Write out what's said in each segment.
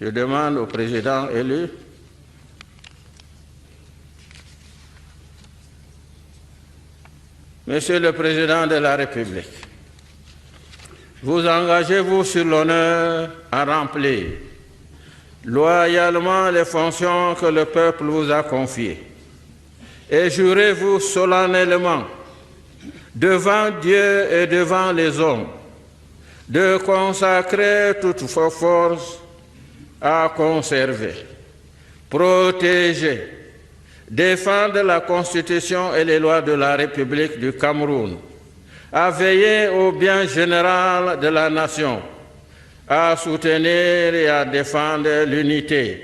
Je demande au président élu Monsieur le Président de la République, vous engagez-vous sur l'honneur à remplir loyalement les fonctions que le peuple vous a confiées et jurez-vous solennellement devant Dieu et devant les hommes de consacrer toutes vos forces à conserver, protéger, défendre la Constitution et les lois de la République du Cameroun, à veiller au bien général de la nation, à soutenir et à défendre l'unité,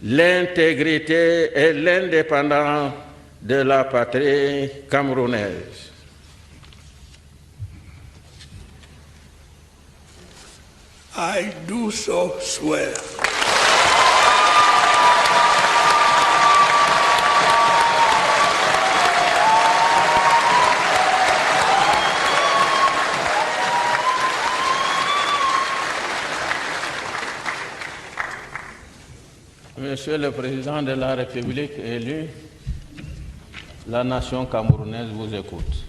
l'intégrité et l'indépendance de la patrie camerounaise. I do so swear. Monsieur le Président de la République élu, la nation camerounaise vous écoute.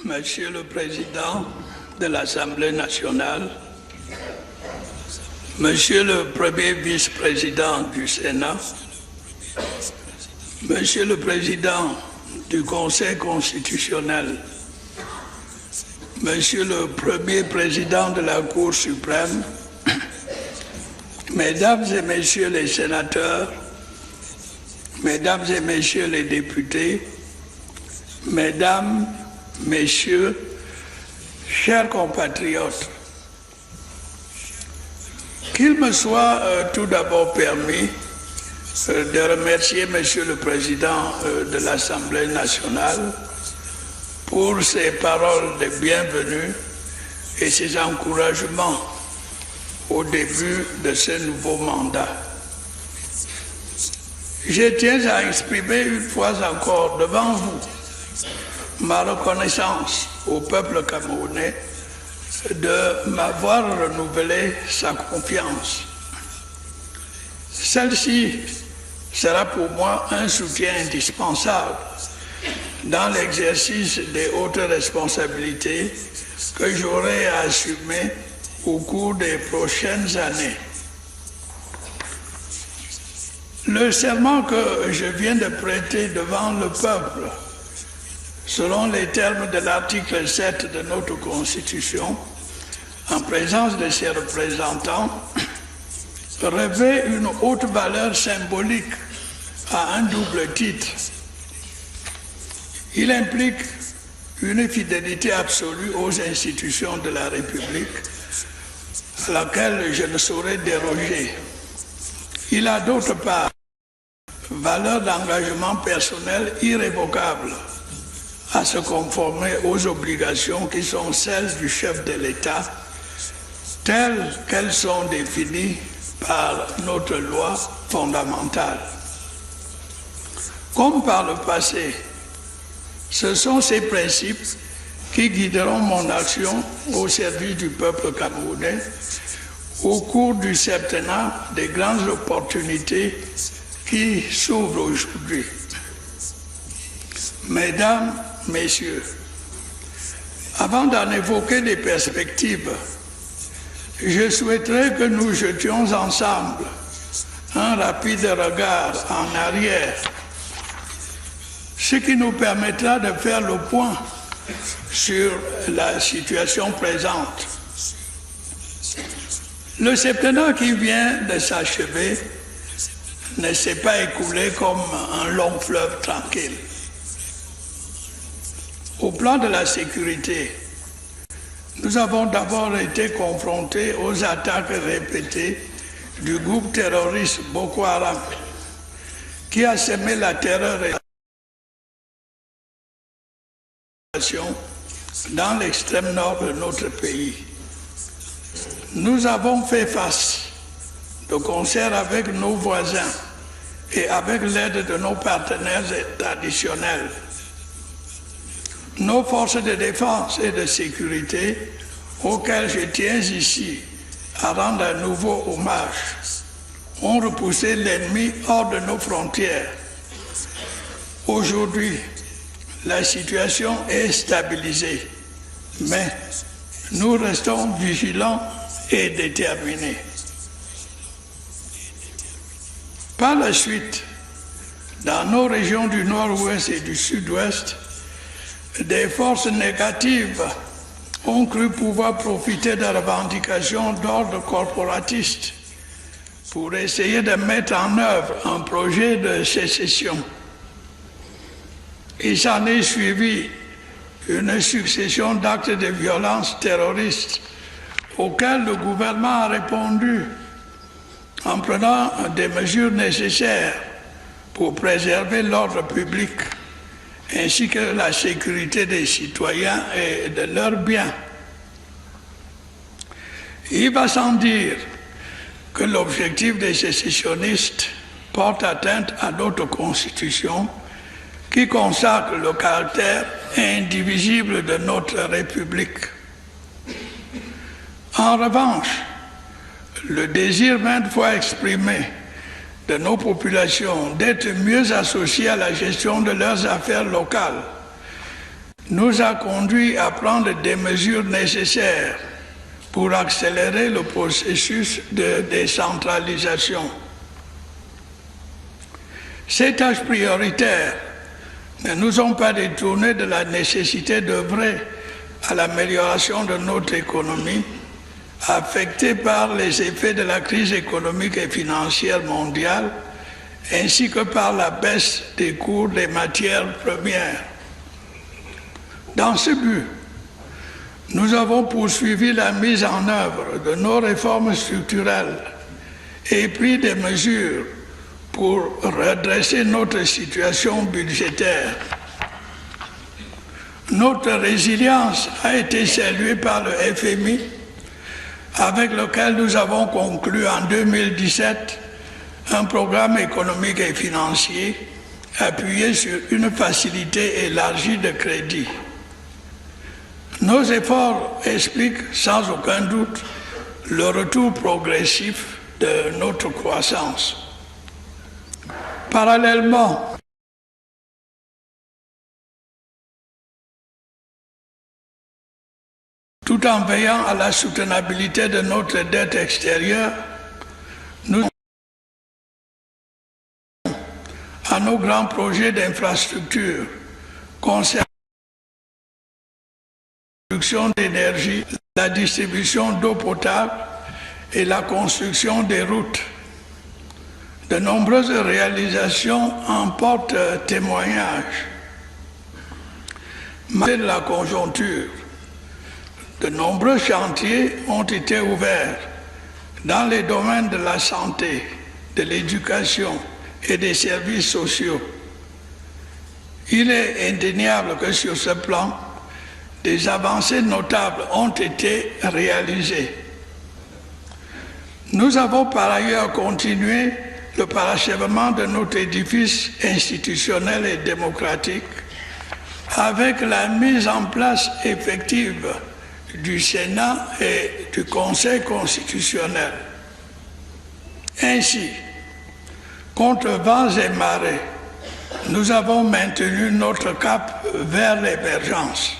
Monsieur le Président de l'Assemblée nationale, Monsieur le Premier vice-président du Sénat, Monsieur le Président du Conseil constitutionnel, Monsieur le Premier Président de la Cour suprême, Mesdames et Messieurs les sénateurs, Mesdames et Messieurs les députés, Mesdames, Messieurs, chers compatriotes, qu'il me soit tout d'abord permis de remercier Monsieur le Président de l'Assemblée nationale pour ses paroles de bienvenue et ses encouragements au début de ce nouveau mandat. Je tiens à exprimer une fois encore devant vous ma reconnaissance au peuple camerounais de m'avoir renouvelé sa confiance. Celle-ci sera pour moi un soutien indispensable dans l'exercice des hautes responsabilités que j'aurai à assumer au cours des prochaines années. Le serment que je viens de prêter devant le peuple, selon les termes de l'article 7 de notre Constitution, en présence de ses représentants, revêt une haute valeur symbolique à un double titre. Il implique une fidélité absolue aux institutions de la République, à laquelle je ne saurais déroger. Il a d'autre part valeur d'engagement personnel irrévocable à se conformer aux obligations qui sont celles du chef de l'État, telles qu'elles sont définies par notre loi fondamentale. Comme par le passé, ce sont ces principes qui guideront mon action au service du peuple camerounais au cours du septennat des grandes opportunités qui s'ouvrent aujourd'hui. Mesdames, Messieurs, Avant d'en évoquer les perspectives, je souhaiterais que nous jetions ensemble un rapide regard en arrière, ce qui nous permettra de faire le point sur la situation présente. Le septennat qui vient de s'achever ne s'est pas écoulé comme un long fleuve tranquille. Au plan de la sécurité, nous avons d'abord été confrontés aux attaques répétées du groupe terroriste Boko Haram, qui a semé la terreur et dans l'extrême nord de notre pays. Nous avons fait face, de concert avec nos voisins et avec l'aide de nos partenaires traditionnels. Nos forces de défense et de sécurité, auxquelles je tiens ici à rendre un nouveau hommage, ont repoussé l'ennemi hors de nos frontières. Aujourd'hui, la situation est stabilisée, mais nous restons vigilants et déterminés. Par la suite, dans nos régions du nord-ouest et du sud-ouest, des forces négatives ont cru pouvoir profiter de revendications d'ordre corporatiste pour essayer de mettre en œuvre un projet de sécession. Il s'en est suivi une succession d'actes de violence terroristes auxquels le gouvernement a répondu en prenant des mesures nécessaires pour préserver l'ordre public ainsi que la sécurité des citoyens et de leurs biens. Il va sans dire que l'objectif des sécessionnistes porte atteinte à notre Constitution qui consacre le caractère indivisible de notre République. En revanche, le désir maintes fois exprimé de nos populations d'être mieux associées à la gestion de leurs affaires locales nous a conduit à prendre des mesures nécessaires pour accélérer le processus de décentralisation. Ces tâches prioritaires ne nous ont pas détournés de la nécessité d'œuvrer à l'amélioration de notre économie, affectée par les effets de la crise économique et financière mondiale, ainsi que par la baisse des cours des matières premières. Dans ce but, nous avons poursuivi la mise en œuvre de nos réformes structurelles et pris des mesures pour redresser notre situation budgétaire. Notre résilience a été saluée par le FMI, avec lequel nous avons conclu en 2017 un programme économique et financier appuyé sur une facilité élargie de crédit. Nos efforts expliquent sans aucun doute le retour progressif de notre croissance. Parallèlement, tout en veillant à la soutenabilité de notre dette extérieure, nous à nos grands projets d'infrastructure concernant la production d'énergie, la distribution d'eau potable et la construction des routes. De nombreuses réalisations en portent témoignage. Malgré la conjoncture, de nombreux chantiers ont été ouverts dans les domaines de la santé, de l'éducation et des services sociaux. Il est indéniable que sur ce plan, des avancées notables ont été réalisées. Nous avons par ailleurs continué le parachèvement de notre édifice institutionnel et démocratique avec la mise en place effective du Sénat et du Conseil constitutionnel. Ainsi, contre vents et marées, nous avons maintenu notre cap vers l'émergence.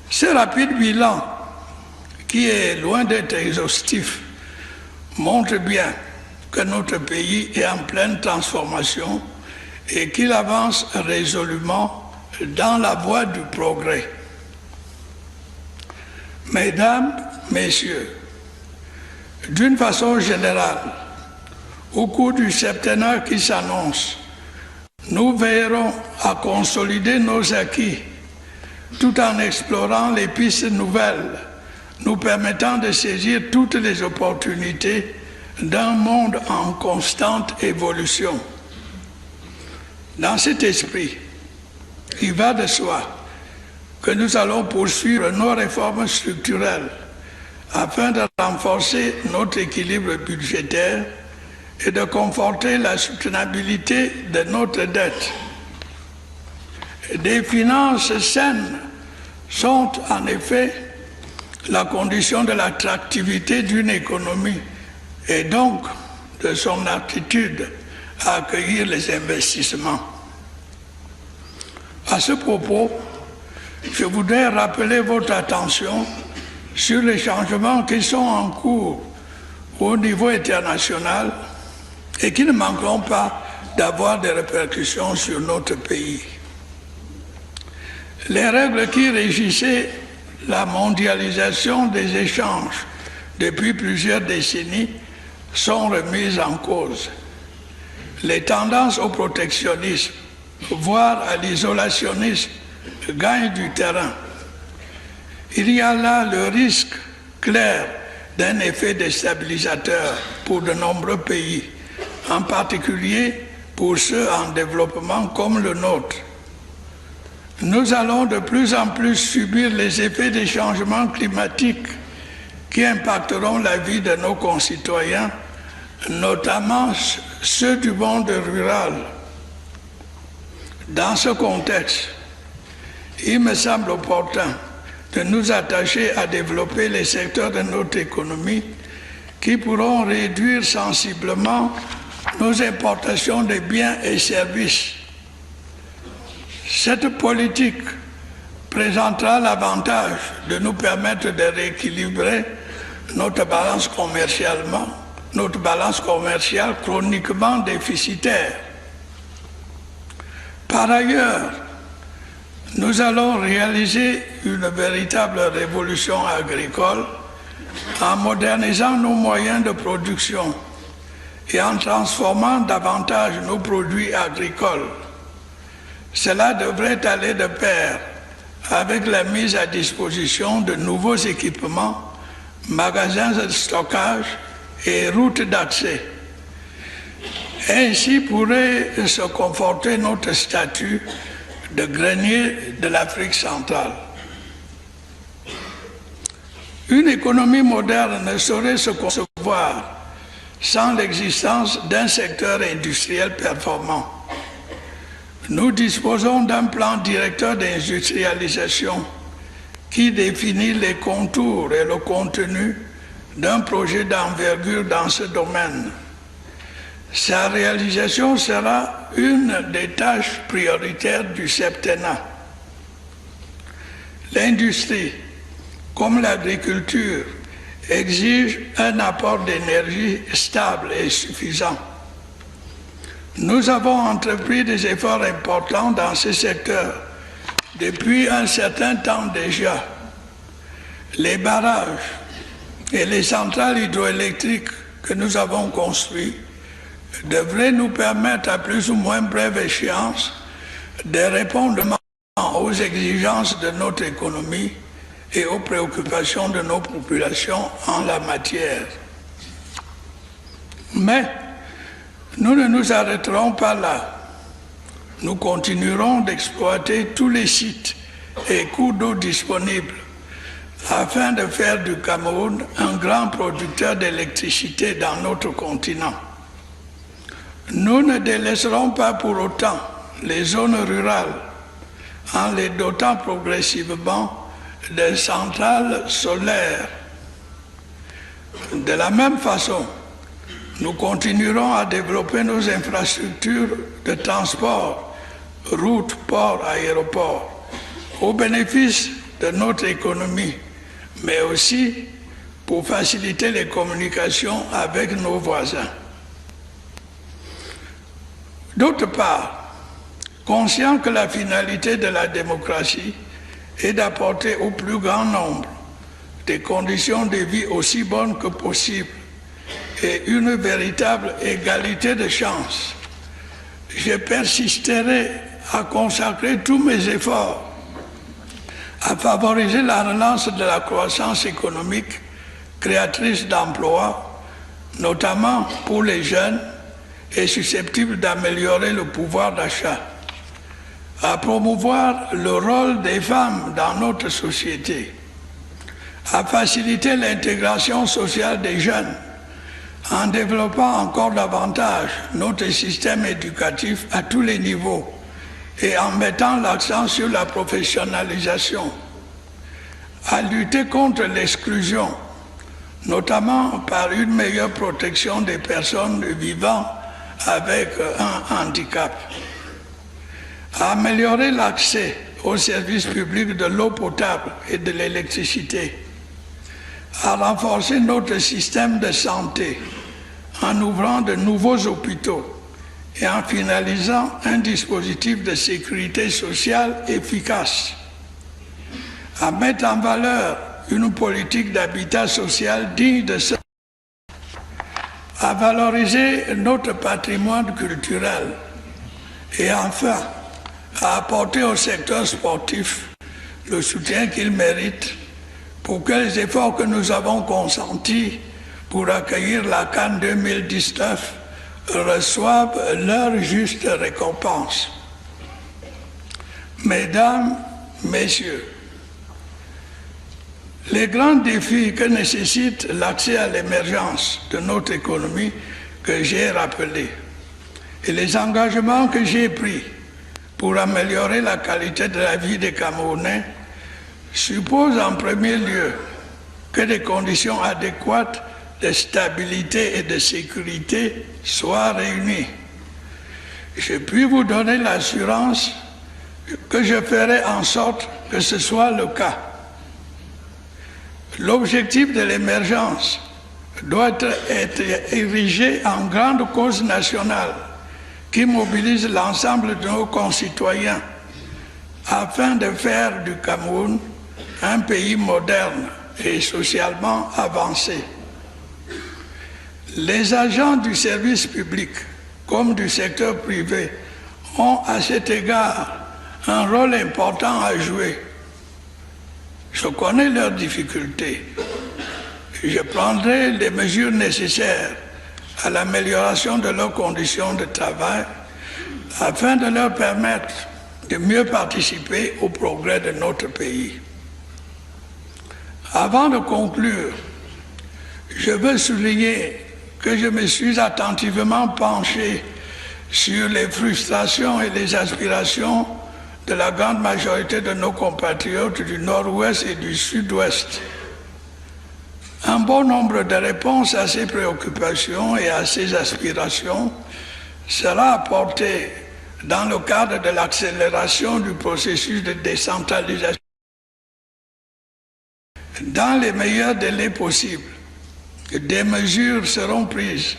Ce rapide bilan, qui est loin d'être exhaustif, montre bien que notre pays est en pleine transformation et qu'il avance résolument dans la voie du progrès. Mesdames, Messieurs, d'une façon générale, au cours du septennat qui s'annonce, nous veillerons à consolider nos acquis tout en explorant les pistes nouvelles nous permettant de saisir toutes les opportunités d'un monde en constante évolution. Dans cet esprit, il va de soi que nous allons poursuivre nos réformes structurelles afin de renforcer notre équilibre budgétaire et de conforter la soutenabilité de notre dette. Des finances saines sont en effet la condition de l'attractivité d'une économie et donc de son aptitude à accueillir les investissements. À ce propos, je voudrais rappeler votre attention sur les changements qui sont en cours au niveau international et qui ne manqueront pas d'avoir des répercussions sur notre pays. Les règles qui régissaient la mondialisation des échanges depuis plusieurs décennies sont remises en cause. Les tendances au protectionnisme, voire à l'isolationnisme, gagnent du terrain. Il y a là le risque clair d'un effet déstabilisateur pour de nombreux pays, en particulier pour ceux en développement comme le nôtre. Nous allons de plus en plus subir les effets des changements climatiques qui impacteront la vie de nos concitoyens, notamment ceux du monde rural. Dans ce contexte, il me semble opportun de nous attacher à développer les secteurs de notre économie qui pourront réduire sensiblement nos importations de biens et services. Cette politique présentera l'avantage de nous permettre de rééquilibrer notre balance commerciale chroniquement déficitaire. Par ailleurs, nous allons réaliser une véritable révolution agricole en modernisant nos moyens de production et en transformant davantage nos produits agricoles. Cela devrait aller de pair avec la mise à disposition de nouveaux équipements, magasins de stockage et routes d'accès. Ainsi pourrait se conforter notre statut de grenier de l'Afrique centrale. Une économie moderne ne saurait se concevoir sans l'existence d'un secteur industriel performant. Nous disposons d'un plan directeur d'industrialisation qui définit les contours et le contenu d'un projet d'envergure dans ce domaine. Sa réalisation sera une des tâches prioritaires du septennat. L'industrie, comme l'agriculture, exige un apport d'énergie stable et suffisant. Nous avons entrepris des efforts importants dans ce secteur depuis un certain temps déjà. Les barrages et les centrales hydroélectriques que nous avons construits devraient nous permettre à plus ou moins brève échéance de répondre aux exigences de notre économie et aux préoccupations de nos populations en la matière. Mais nous ne nous arrêterons pas là. Nous continuerons d'exploiter tous les sites et cours d'eau disponibles afin de faire du Cameroun un grand producteur d'électricité dans notre continent. Nous ne délaisserons pas pour autant les zones rurales en les dotant progressivement de centrales solaires. De la même façon, nous continuerons à développer nos infrastructures de transport, routes, ports, aéroports, au bénéfice de notre économie, mais aussi pour faciliter les communications avec nos voisins. D'autre part, conscient que la finalité de la démocratie est d'apporter au plus grand nombre des conditions de vie aussi bonnes que possible et une véritable égalité de chances, je persisterai à consacrer tous mes efforts à favoriser la relance de la croissance économique créatrice d'emplois, notamment pour les jeunes et susceptible d'améliorer le pouvoir d'achat, à promouvoir le rôle des femmes dans notre société, à faciliter l'intégration sociale des jeunes en développant encore davantage notre système éducatif à tous les niveaux et en mettant l'accent sur la professionnalisation, à lutter contre l'exclusion, notamment par une meilleure protection des personnes vivant avec un handicap, à améliorer l'accès aux services publics de l'eau potable et de l'électricité, à renforcer notre système de santé en ouvrant de nouveaux hôpitaux et en finalisant un dispositif de sécurité sociale efficace, à mettre en valeur une politique d'habitat social digne de ce, à valoriser notre patrimoine culturel et enfin à apporter au secteur sportif le soutien qu'il mérite pour que les efforts que nous avons consentis pour accueillir la CAN 2019 reçoivent leur juste récompense. Mesdames, Messieurs, les grands défis que nécessite l'accès à l'émergence de notre économie que j'ai rappelés et les engagements que j'ai pris pour améliorer la qualité de la vie des Camerounais supposent en premier lieu que des conditions adéquates de stabilité et de sécurité soient réunies. Je puis vous donner l'assurance que je ferai en sorte que ce soit le cas. L'objectif de l'émergence doit être érigé en grande cause nationale qui mobilise l'ensemble de nos concitoyens afin de faire du Cameroun un pays moderne et socialement avancé. Les agents du service public comme du secteur privé ont à cet égard un rôle important à jouer. Je connais leurs difficultés. Je prendrai les mesures nécessaires à l'amélioration de leurs conditions de travail afin de leur permettre de mieux participer au progrès de notre pays. Avant de conclure, je veux souligner que je me suis attentivement penché sur les frustrations et les aspirations de la grande majorité de nos compatriotes du Nord-Ouest et du Sud-Ouest. Un bon nombre de réponses à ces préoccupations et à ces aspirations sera apporté dans le cadre de l'accélération du processus de décentralisation dans les meilleurs délais possibles. Des mesures seront prises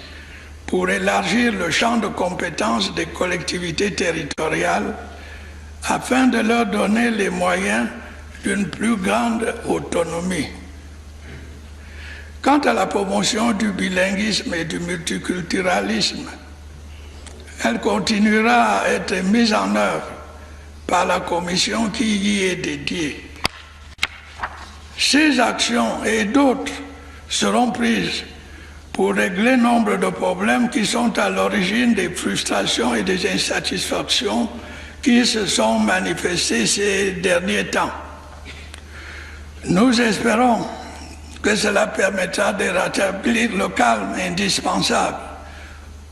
pour élargir le champ de compétences des collectivités territoriales afin de leur donner les moyens d'une plus grande autonomie. Quant à la promotion du bilinguisme et du multiculturalisme, elle continuera à être mise en œuvre par la commission qui y est dédiée. Ces actions et d'autres seront prises pour régler nombre de problèmes qui sont à l'origine des frustrations et des insatisfactions qui se sont manifestés ces derniers temps. Nous espérons que cela permettra de rétablir le calme indispensable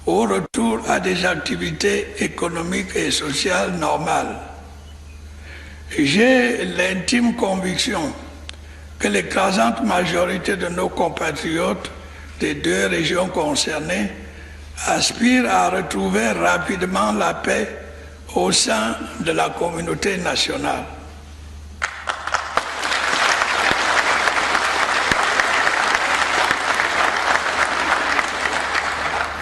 au retour à des activités économiques et sociales normales. J'ai l'intime conviction que l'écrasante majorité de nos compatriotes des deux régions concernées aspirent à retrouver rapidement la paix au sein de la communauté nationale.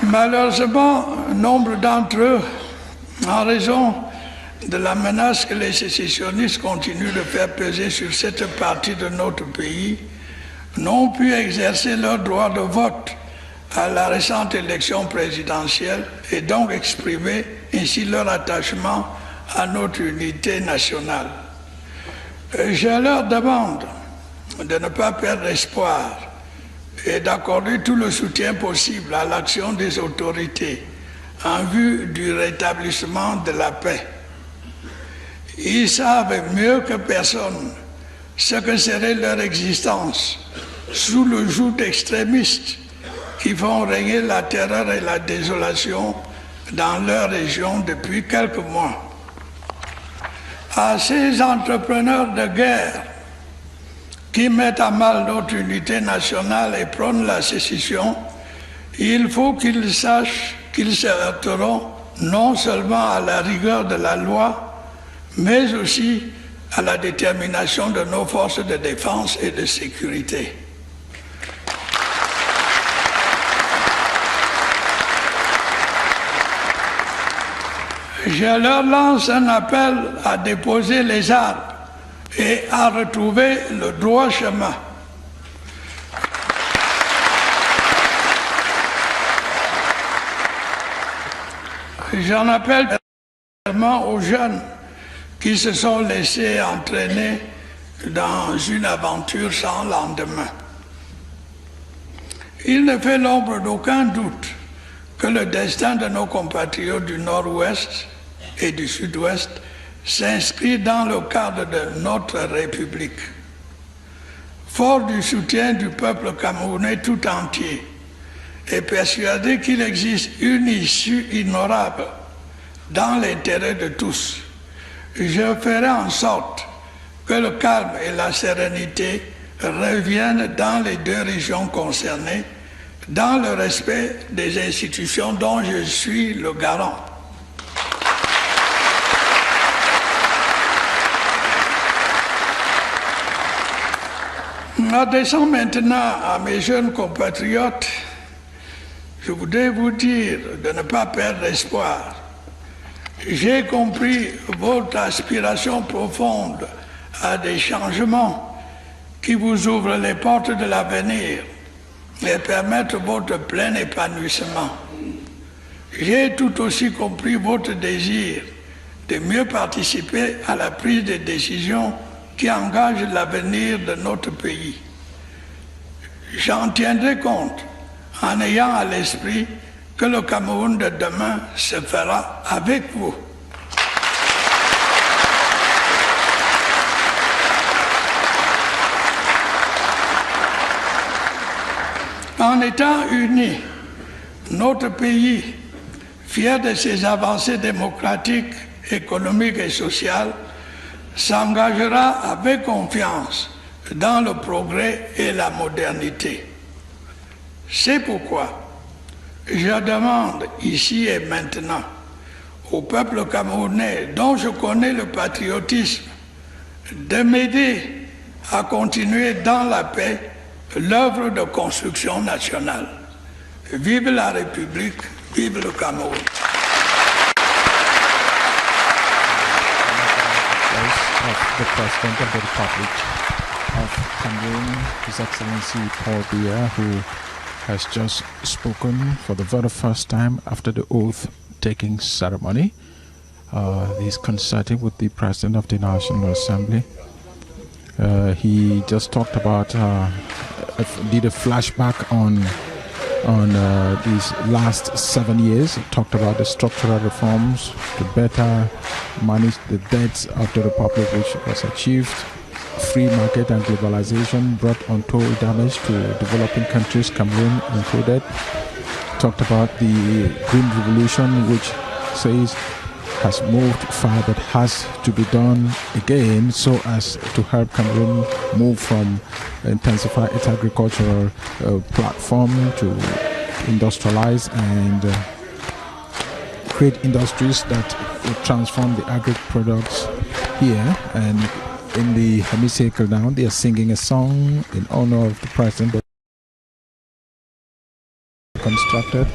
Malheureusement, nombre d'entre eux, en raison de la menace que les sécessionnistes continuent de faire peser sur cette partie de notre pays, n'ont pu exercer leur droit de vote à la récente élection présidentielle et donc exprimer ainsi leur attachement à notre unité nationale. Je leur demande de ne pas perdre espoir et d'accorder tout le soutien possible à l'action des autorités en vue du rétablissement de la paix. Ils savent mieux que personne ce que serait leur existence sous le joug d'extrémistes qui font régner la terreur et la désolation dans leur région depuis quelques mois. À ces entrepreneurs de guerre qui mettent à mal notre unité nationale et prônent la sécession, il faut qu'ils sachent qu'ils se heurteront non seulement à la rigueur de la loi, mais aussi à la détermination de nos forces de défense et de sécurité. Je leur lance un appel à déposer les armes et à retrouver le droit chemin. J'en appelle aux jeunes qui se sont laissés entraîner dans une aventure sans lendemain. Il ne fait l'ombre d'aucun doute que le destin de nos compatriotes du Nord-Ouest et du Sud-Ouest s'inscrit dans le cadre de notre République. Fort du soutien du peuple camerounais tout entier et persuadé qu'il existe une issue ignorable dans l'intérêt de tous, je ferai en sorte que le calme et la sérénité reviennent dans les deux régions concernées, dans le respect des institutions dont je suis le garant. M'adressant maintenant à mes jeunes compatriotes, je voudrais vous dire de ne pas perdre espoir. J'ai compris votre aspiration profonde à des changements qui vous ouvrent les portes de l'avenir et permettent votre plein épanouissement. J'ai tout aussi compris votre désir de mieux participer à la prise de décisions qui engagent l'avenir de notre pays. J'en tiendrai compte en ayant à l'esprit que le Cameroun de demain se fera avec vous. En étant unis, notre pays, fier de ses avancées démocratiques, économiques et sociales, s'engagera avec confiance dans le progrès et la modernité. C'est pourquoi je demande ici et maintenant au peuple camerounais, dont je connais le patriotisme, de m'aider à continuer dans la paix l'œuvre de construction nationale. Vive la République, vive le Cameroun. Of the President of the Republic of Cameroon, His Excellency Paul Biya, who has just spoken for the very first time after the oath-taking ceremony. He's consulting with the President of the National Assembly. He just talked about, did a flashback on these last 7 years. He talked about the structural reforms to better manage the debts of the Republic, which was achieved. Free market and globalization brought untold damage to developing countries, Cameroon included. Talked about the Green Revolution, which says has moved far but has to be done again so as to help Cameroon move from intensify its agricultural platform to industrialize and create industries that will transform the agri products here. And in the hemicycle now, they are singing a song in honor of the president constructed.